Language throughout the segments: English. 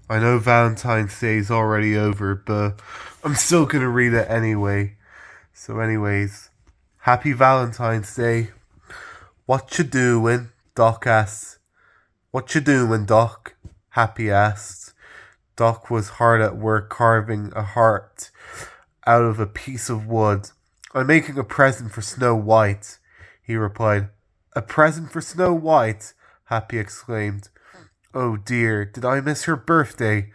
I know Valentine's Day is already over, but I'm still gonna read it anyway. So, anyways, happy Valentine's Day. What you doing? Doc asks. What you doing, Doc? Happy asked. Doc was hard at work carving a heart out of a piece of wood. I'm making a present for Snow White, he replied. A present for Snow White? Happy exclaimed. Oh dear, did I miss her birthday?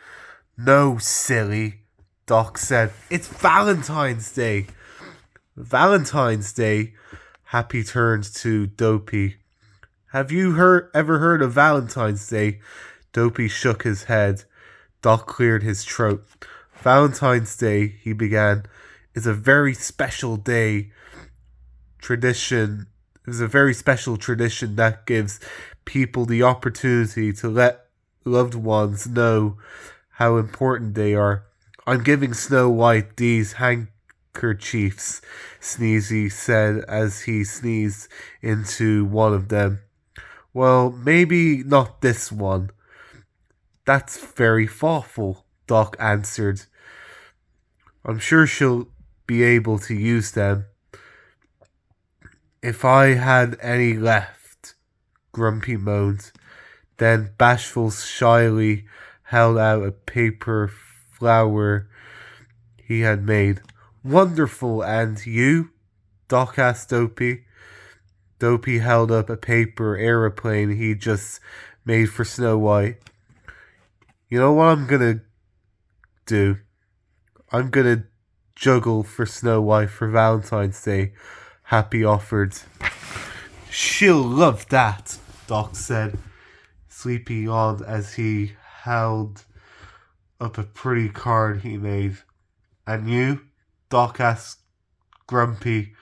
No, silly, Doc said. It's Valentine's Day. Valentine's Day? Happy turned to Dopey. Have you ever heard of Valentine's Day? Dopey shook his head. Doc cleared his throat. Valentine's Day, he began, is a very special day. Tradition is a very special tradition that gives people the opportunity to let loved ones know how important they are. I'm giving Snow White these handkerchiefs, Sneezy said as he sneezed into one of them. Well, maybe not this one. That's very thoughtful, Doc answered. I'm sure she'll be able to use them. If I had any left, Grumpy moaned. Then Bashful shyly held out a paper flower he had made. Wonderful, and you? Doc asked Dopey. Dopey held up a paper aeroplane he just made for Snow White. You know what I'm gonna do? I'm gonna juggle for Snow White for Valentine's Day, Happy offered. She'll love that, Doc said, Sleepy yawned as he held up a pretty card he made. And you? Doc asked Grumpy.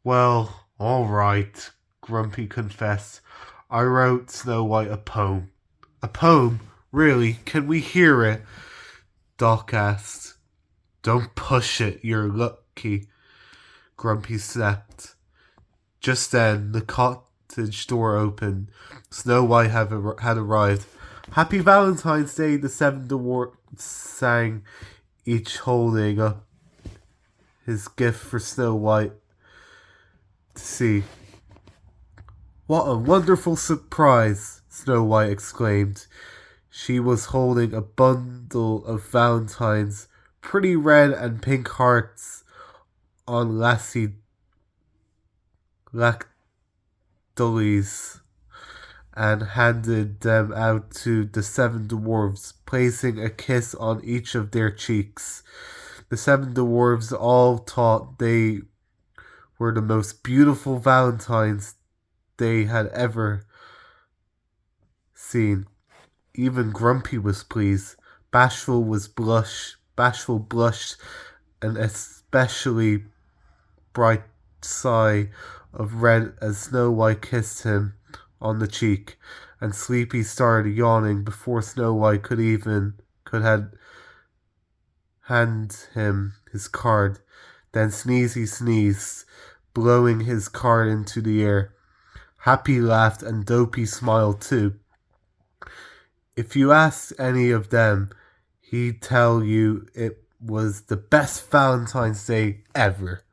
Well, all right, Grumpy confessed. I wrote Snow White a poem. A poem? Really? Can we hear it? Doc asked. Don't push it, you're lucky, Grumpy snapped. Just then, the cottage door opened. Snow White had arrived. Happy Valentine's Day, the seven dwarfs sang, each holding up his gift for Snow White to see. What a wonderful surprise, Snow White exclaimed. She was holding a bundle of valentines, pretty red and pink hearts on lactollies, and handed them out to the seven dwarves, placing a kiss on each of their cheeks. The seven dwarves all thought they were the most beautiful valentines they had ever seen. Even Grumpy was pleased. Bashful blushed an especially bright sigh of red as Snow White kissed him on the cheek, and Sleepy started yawning before Snow White could hand him his card. Then Sneezy sneezed, blowing his card into the air. Happy laughed and Dopey smiled too. If you asked any of them, he'd tell you it was the best Valentine's Day ever.